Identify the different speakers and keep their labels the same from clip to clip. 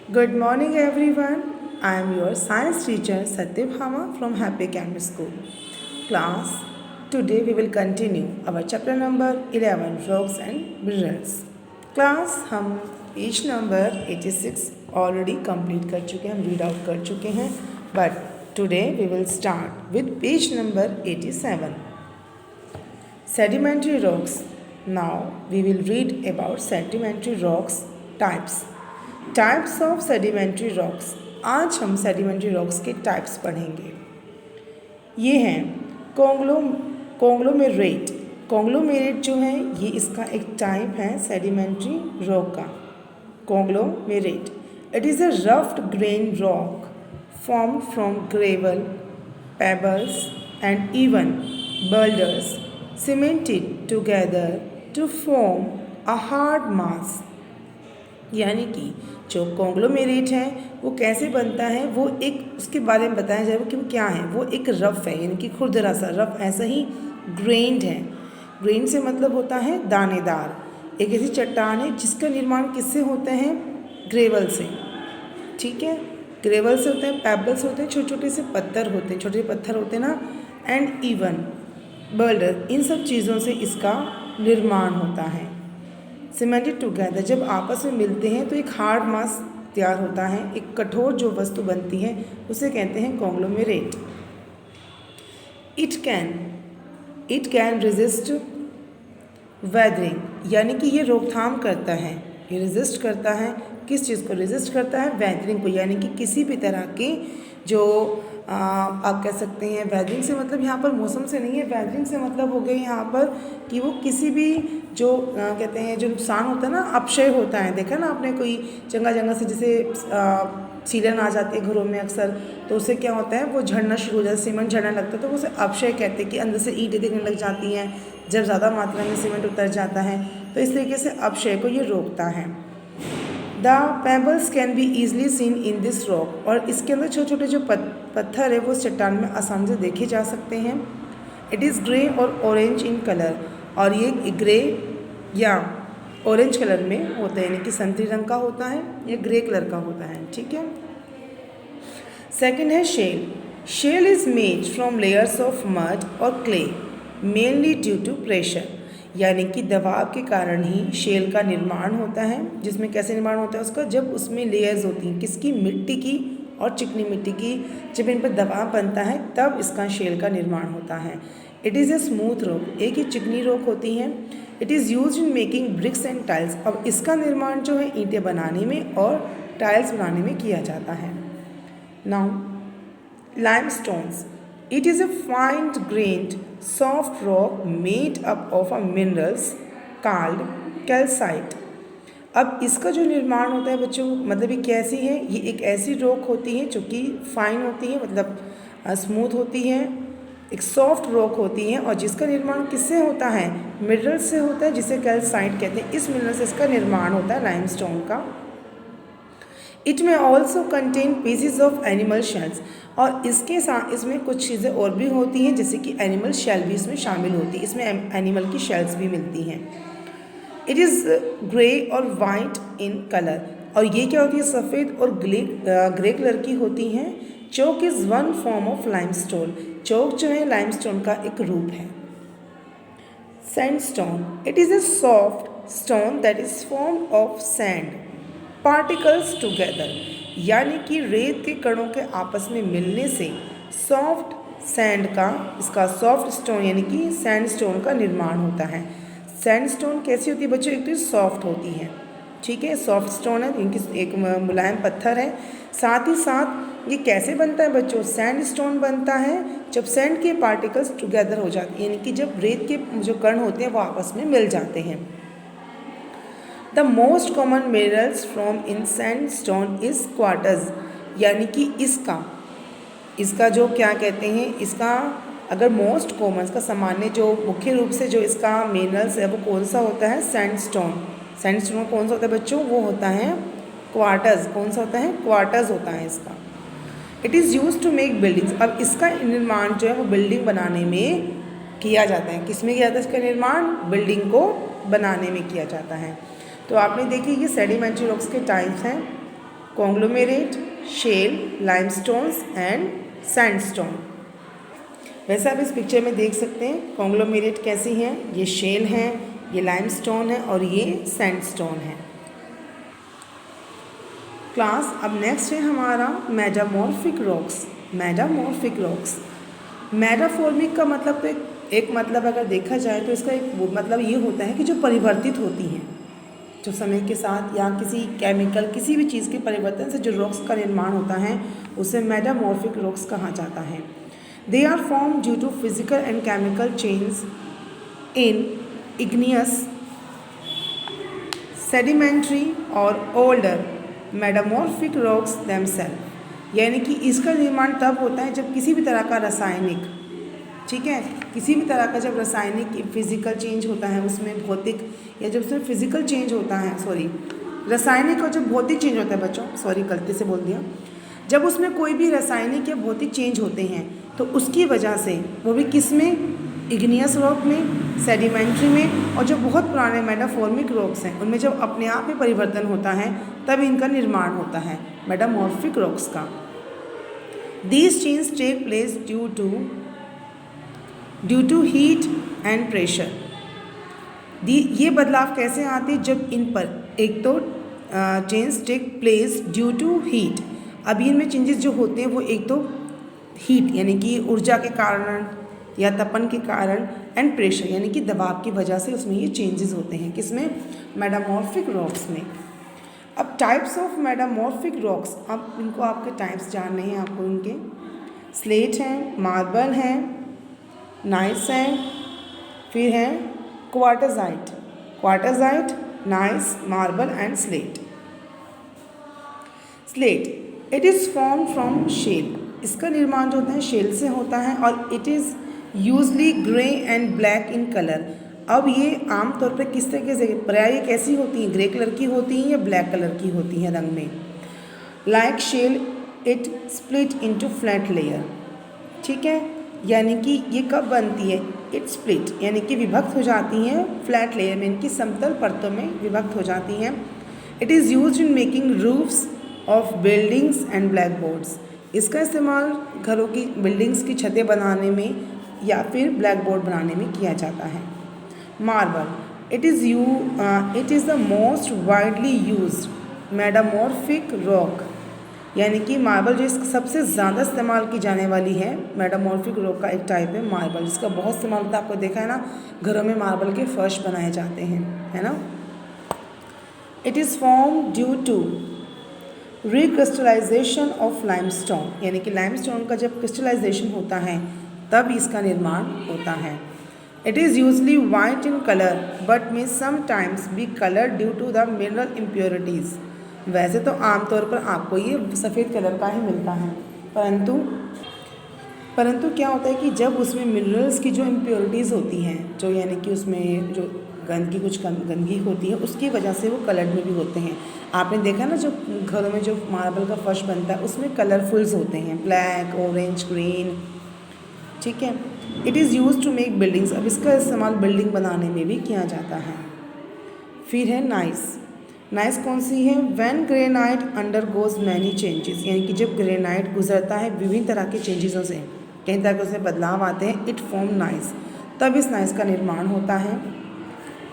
Speaker 1: Good morning, everyone. I am your science teacher Satyabhama from Happy Academy School. Class, today we will continue our chapter number 11 Rocks and Minerals. Class, हम page number 86 already complete कर चुके हैं, हम read out कर चुके हैं, but today we will start with page number 87 Sedimentary rocks. Now we will read about sedimentary rocks types. Types of sedimentary rocks. आज हम सेडिमेंट्री रॉक्स के टाइप्स पढ़ेंगे. ये हैं कॉन्ग्लोमेरेट. कॉन्ग्लोमेरेट जो है ये इसका एक टाइप है सेडिमेंट्री रॉक का. कॉन्ग्लोमेरेट, इट इज़ अ रफ्ड grain rock form from gravel, pebbles and even बoulders cemented together to form a hard mass. यानी कि जो कॉन्ग्लोमेरेट है वो कैसे बनता है, वो एक उसके बारे में बताया जाएगा कि वो क्या है. वो एक रफ़ है, यानी कि खुरदरा सा रफ़, ऐसा ही ग्रेन्ड है. ग्रेन से मतलब होता है दानेदार. एक ऐसी चट्टान है जिसका निर्माण किससे होता है? ग्रेवल से. ठीक है, ग्रेवल से होते हैं, पेबल्स होते हैं, छोटे छोटे से पत्थर होते हैं, छोटे पत्थर होते हैं ना, एंड इवन बल्डर, इन सब चीज़ों से इसका निर्माण होता है. सीमेंटेड टुगेदर, जब आपस में मिलते हैं तो एक हार्ड मास तैयार होता है, एक कठोर जो वस्तु बनती है उसे कहते हैं conglomerate. It can resist weathering, यानी कि ये रोकथाम करता है, ये रेजिस्ट करता है. किस चीज़ को रेजिस्ट करता है? वेदरिंग को, यानी कि किसी भी तरह की जो आप कह सकते हैं वेदरिंग से मतलब यहाँ पर मौसम से नहीं है. वेदरिंग से मतलब हो गया यहाँ पर कि वो किसी भी जो कहते हैं जो नुकसान होता है ना, अपक्षय होता है. देखा ना आपने, कोई जगह जगह से जैसे सीलन आ जाती है घरों में अक्सर, तो उससे क्या होता है वो झड़ना शुरू हो जाता है, सीमेंट झड़ना लगता है, तो वो उसे अपक्षय कहते हैं कि अंदर से ईंटें दिखने लग जाती हैं जब ज़्यादा मात्रा में सीमेंट उतर जाता है. तो इस तरीके से अपक्षय को ये रोकता है. The pebbles can be easily seen in this rock, और इसके अंदर छोटे छोटे जो पत्थर है वो चट्टान में आसानी से देखे जा सकते हैं. इट इज़ ग्रे और ऑरेंज इन कलर, और ये ग्रे या ऑरेंज कलर में होता है, यानी कि संतरी रंग का होता है या ग्रे कलर का होता है. ठीक है. सेकंड है shale. Shale is made from layers of mud or clay mainly due to pressure, यानी कि दबाव के कारण ही शेल का निर्माण होता है. जिसमें कैसे निर्माण होता है उसका? जब उसमें लेयर्स होती हैं किसकी? मिट्टी की और चिकनी मिट्टी की. जब इन पर दबाव बनता है तब इसका शेल का निर्माण होता है. It is a smooth rock, एक ही चिकनी रॉक होती है. It is use in making bricks and tiles, अब इसका निर्माण जो है ईंटें बनाने में और टाइल्स बनाने में किया जाता है. Now limestones. It is a fine-grained, soft rock made up of a minerals called calcite. अब इसका जो निर्माण होता है बच्चों, मतलब ये कैसी है? ये एक ऐसी रॉक होती है जो कि फाइन होती है, मतलब स्मूथ होती है, एक सॉफ्ट रॉक होती है, और जिसका निर्माण किससे होता है? मिनरल से होता है, जिसे कैल्साइट कहते हैं. इस मिनरल से इसका निर्माण होता है लाइमस्टोन का. इट में also contain PCs of animal shells, और इसके साथ इसमें कुछ चीज़ें और भी होती हैं, जैसे कि एनिमल शेल भी इसमें शामिल होती है. इसमें एनिमल की शेल्स भी मिलती हैं. इट इज़ ग्रे और वाइट इन कलर, और ये क्या होती है? सफ़ेद और ग्रे कलर की होती हैं. Chalk is one form of limestone. Chalk जो है लाइमस्टोन का एक रूप है. Sandstone. It is a soft stone that is form of sand particles together, यानी कि रेत के कणों के आपस में मिलने से सॉफ्ट सैंड का, इसका सॉफ्ट स्टोन यानी कि सैंडस्टोन का निर्माण होता है. सैंडस्टोन कैसी होती है बच्चों? एक तो सॉफ्ट होती है, ठीक है, सॉफ्ट स्टोन है, इनकी एक मुलायम पत्थर है. साथ ही साथ ये कैसे बनता है बच्चों? सैंडस्टोन बनता है जब सैंड के पार्टिकल्स टुगेदर हो जाते हैं, यानी कि जब रेत के जो कण होते हैं वो आपस में मिल जाते हैं. The most common minerals from in sandstone is quartz, यानी कि इसका जो क्या कहते हैं, इसका अगर मोस्ट कॉमन, इसका सामान्य जो मुख्य रूप से जो इसका मिनरल्स है वो कौन सा होता है? सैंडस्टोन. सैंडस्टोन कौन सा होता है बच्चों? वो होता है क्वार्ट्ज. कौन सा होता है? क्वार्ट्ज होता है इसका. It is use to make buildings, अब इसका निर्माण जो है वो बिल्डिंग बनाने में किया जाता है. किस में किया जाता है इसका निर्माण? बिल्डिंग को बनाने में किया जाता है. तो आपने देखी ये सेडिमेंट्री रॉक्स के टाइप्स हैं. Conglomerate, shale, limestones and sandstone. वैसे आप इस पिक्चर में देख सकते हैं कॉन्ग्लोमेरेट कैसी हैं, ये शेल हैं, ये लाइमस्टोन है और ये सैंडस्टोन है। क्लास अब नेक्स्ट है हमारा मेटामॉर्फिक रॉक्स। मेटामॉर्फिक रॉक्स, मेटाफॉर्मिक का मतलब तो एक मतलब अगर देखा जाए तो इसका एक मतलब ये होता है कि जो परिवर्तित होती हैं, जो समय के साथ या किसी केमिकल किसी भी चीज़ के परिवर्तन से जो रॉक्स का निर्माण होता है उसे मेटामॉर्फिक रॉक्स कहा जाता है। They are form due to physical and chemical change in igneous, sedimentary और older metamorphic rocks themselves, यानी कि इसका निर्माण तब होता है जब किसी भी तरह का रासायनिक, ठीक है, किसी भी तरह का जब रासायनिक फिजिकल चेंज होता है उसमें भौतिक, या जब उसमें फिजिकल चेंज होता है, सॉरी रासायनिक और जब भौतिक चेंज होता है बच्चों, सॉरी गलती से बोल दिया, जब उसमें कोई भी रासायनिक या भौतिक चेंज होते हैं तो उसकी वजह से, वो भी किस में, इग्नियस रॉक में, सेडिमेंट्री में, और जो बहुत पुराने मेटाफॉर्मिक रॉक्स हैं उनमें जब अपने आप में परिवर्तन होता है तब इनका निर्माण होता है मेटामॉर्फिक रॉक्स का। These change take place due to heat and pressure. ये बदलाव कैसे आते हैं, जब इन पर एक तो change take place due to heat, अभी इनमें चेंजेस जो होते हैं वो एक तो हीट यानी कि ऊर्जा के कारण या तपन के कारण, एंड प्रेशर यानी कि दबाव की वजह से उसमें ये चेंजेस होते हैं, किसमें, मेटामॉर्फिक रॉक्स में। अब टाइप्स ऑफ मेटामॉर्फिक रॉक्स, अब इनको आपके टाइप्स जानने हैं आपको इनके। स्लेट हैं, मार्बल हैं, नाइस हैं, फिर है quartzite, gneiss, marble and slate. Slate, it is form from shale, इसका निर्माण जो होता है शेल से होता है, और it is usually grey and black in colour. अब ये आमतौर पर किस तरीके से, प्राय ये कैसी होती हैं, ग्रे कलर की होती हैं या ब्लैक कलर की होती हैं रंग में। Like shale it split into flat layer, ठीक है, यानी कि ये कब बनती है, इट स्प्लिट यानी कि विभक्त हो जाती हैं फ्लैट लेयर में, इनकी समतल परतों में विभक्त हो जाती हैं। It is used in making roofs of buildings and black boards, इसका इस्तेमाल घरों की बिल्डिंग्स की छतें बनाने में या फिर ब्लैक बोर्ड बनाने में किया जाता है। Marble, it is the most widely used metamorphic rock, यानी कि मार्बल जो सबसे ज़्यादा इस्तेमाल की जाने वाली है मेटामॉर्फिक रॉक का एक टाइप है मार्बल, जिसका बहुत इस्तेमाल होता है, आपको देखा है ना, घरों में मार्बल के फर्श बनाए जाते हैं, है ना। It is form due to recrystallisation of limestone, यानी कि लाइमस्टोन का जब क्रिस्टलाइजेशन होता है तब इसका निर्माण होता है। It is usually white in colour but may sometimes be colour due to the mineral impurities, वैसे तो आमतौर पर आपको ये सफ़ेद कलर का ही मिलता है, परंतु क्या होता है कि जब उसमें मिनरल्स की जो इम्प्योरिटीज़ होती हैं, जो यानी कि उसमें जो गंदगी होती है उसकी वजह से वो कलर्ड में भी होते हैं। आपने देखा ना जो घरों में जो मार्बल का फर्श बनता है उसमें कलरफुल्स होते हैं, ब्लैक, ऑरेंज, ग्रीन, ठीक है। It is use to make buildings, अब इसका इस्तेमाल बिल्डिंग बनाने में भी किया जाता है। फिर है नाइस कौन सी है, when granite undergoes many changes, यानी कि जब ग्रेनाइट गुजरता है विभिन्न तरह के चेंजेसों से, कई तरह के उसमें बदलाव आते हैं, इट फॉर्म नाइस, तब इस नाइस का निर्माण होता है।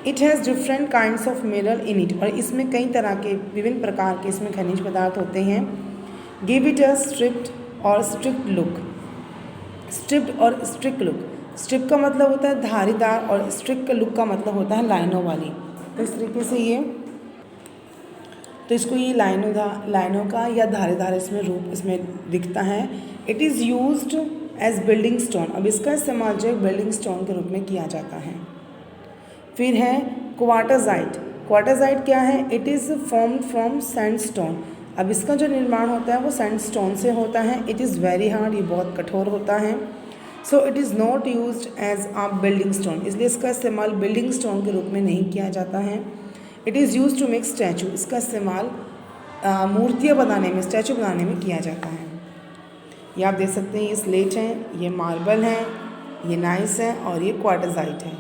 Speaker 1: It has different kinds of mineral in it, और इसमें कई तरह के विभिन्न प्रकार के इसमें खनिज पदार्थ होते हैं। गिव इट अ स्ट्रिप्ड और स्ट्रिक्ट लुक, स्ट्रिप्ड और स्ट्रिक्ट लुक, स्ट्रिप का मतलब होता है धारीदार और स्ट्रिक्ट का लुक का मतलब होता है लाइनों वाली, तो इस तरीके से ये, तो इसको ये लाइनों का या धारीदार इसमें रूप इसमें दिखता है। It is used as building stone, अब इसका इस्तेमाल जो है बिल्डिंग स्टोन के रूप में किया जाता है। फिर है क्वार्टजाइट क्या है, it is form from sandstone, अब इसका जो निर्माण होता है वो सैंडस्टोन से होता है। इट इज़ वेरी हार्ड, ये बहुत कठोर होता है। So it is not used as a building stone, इसलिए इसका इस्तेमाल बिल्डिंग स्टोन के रूप में नहीं किया जाता है। It is used to make statue, इसका इस्तेमाल मूर्तियाँ बनाने में, स्टैचू बनाने में किया जाता है। ये आप देख सकते हैं, ये स्लेट है, ये मार्बल है, ये नाइस है और ये क्वार्टजाइट है।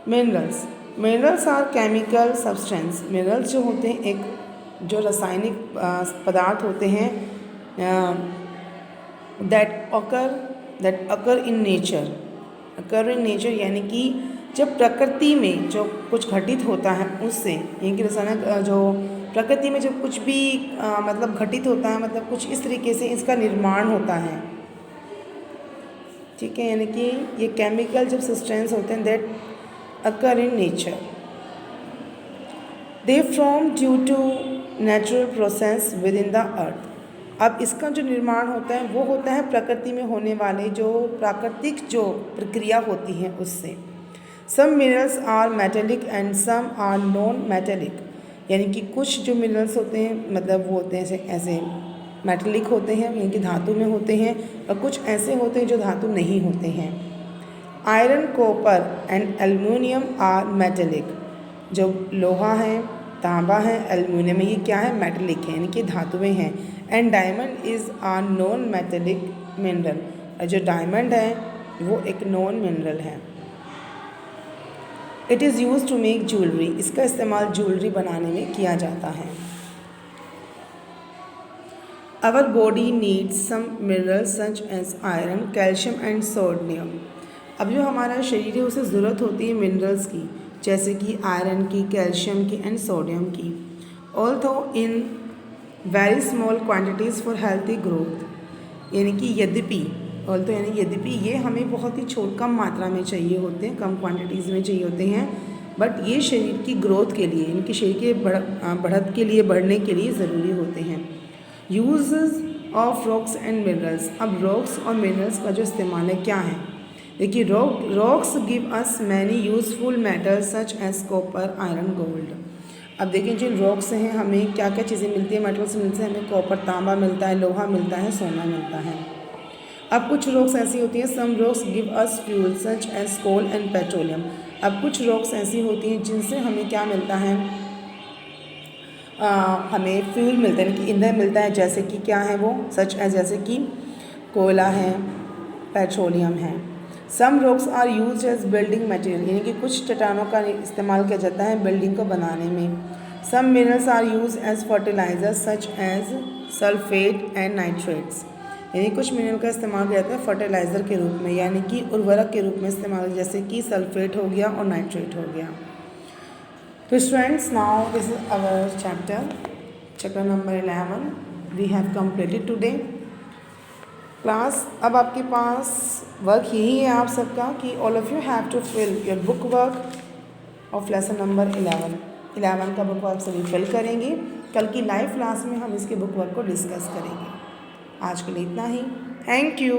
Speaker 1: Minerals are chemical substance, minerals जो होते हैं एक जो रासायनिक पदार्थ होते हैं दैट अकर इन नेचर यानी कि जब प्रकृति में जो कुछ घटित होता है उससे, यानी कि रासायनिक जो प्रकृति में जब कुछ भी मतलब घटित होता है, मतलब कुछ इस तरीके से इसका निर्माण होता है, ठीक है, यानी कि ये केमिकल जब सब्सटेंस होते हैं that occur in nature, they form due to natural process with in the earth. अब इसका जो निर्माण होता है वो होता है प्रकृति में होने वाले जो प्राकृतिक जो प्रक्रिया होती है उससे। Some minerals are metallic and some are non metallic, यानी कि कुछ जो मिनरल्स होते हैं मतलब वो होते हैं ऐसे मेटेलिक होते हैं, यानी कि धातु में होते हैं, और कुछ ऐसे होते हैं जो धातु नहीं होते हैं। Iron, copper and aluminium are metallic, जो लोहा है, तांबा है, एल्युमिनियम है, ये क्या है, मेटेलिक है, यानी कि धातुएं हैं। And diamond is are non metallic mineral, और जो डायमंड है वो एक नॉन मिनरल है। It is use to make jewellery, इसका इस्तेमाल ज्वेलरी बनाने में किया जाता है। Our body needs some minerals such as iron, calcium and sodium. अब जो हमारा शरीर है उसे ज़रूरत होती है मिनरल्स की, जैसे कि आयरन की, कैल्शियम की एंड सोडियम की। Although in very small quantities for healthy growth, यानी कि यद्यपि ये हमें बहुत ही कम मात्रा में चाहिए होते हैं, कम क्वांटिटीज़ में चाहिए होते हैं, बट ये शरीर की ग्रोथ के लिए, इनके शरीर के बढ़त के लिए, बढ़ने के लिए ज़रूरी होते हैं। Uses of rocks and minerals, अब रॉक्स और मिनरल्स का जो इस्तेमाल है क्या है, देखिए rocks give us many useful metals such as copper, iron, gold. अब देखिए जिन रॉक्स हैं हमें क्या क्या चीज़ें मिलती है, मेटल्स मिलते हैं, हमें कॉपर, तांबा मिलता है, लोहा मिलता है, सोना मिलता है। अब कुछ रॉक्स ऐसी होती हैं, some rocks give us fuel such as coal and petroleum. अब कुछ रॉक्स ऐसी होती हैं जिनसे हमें क्या मिलता है, हमें फ्यूल मिलता है, कि ईंधन मिलता है, जैसे कि क्या है वो, सच एज जैसे कि कोयला है, पेट्रोलियम है। Some rocks are use as building material, यानी कि कुछ चट्टानों का इस्तेमाल किया जाता है बिल्डिंग को बनाने में। Some minerals are use as fertiliser such as sulphate and nitrates, यानी कुछ मिनरल का इस्तेमाल किया जाता है फर्टिलाइज़र के रूप में, यानी कि उर्वरक के रूप में इस्तेमाल, जैसे कि सल्फेट हो गया और नाइट्रेट हो गया। तो students, now this is our chapter number 11 we have completed today class. अब आपके पास वर्क यही है आप सबका कि all of you have to fill your book work of lesson number 11 का बुक वर्क सभी फिल करेंगे। कल की लाइव क्लास में हम इसके बुक वर्क को डिस्कस करेंगे। आज के लिए इतना ही। Thank you.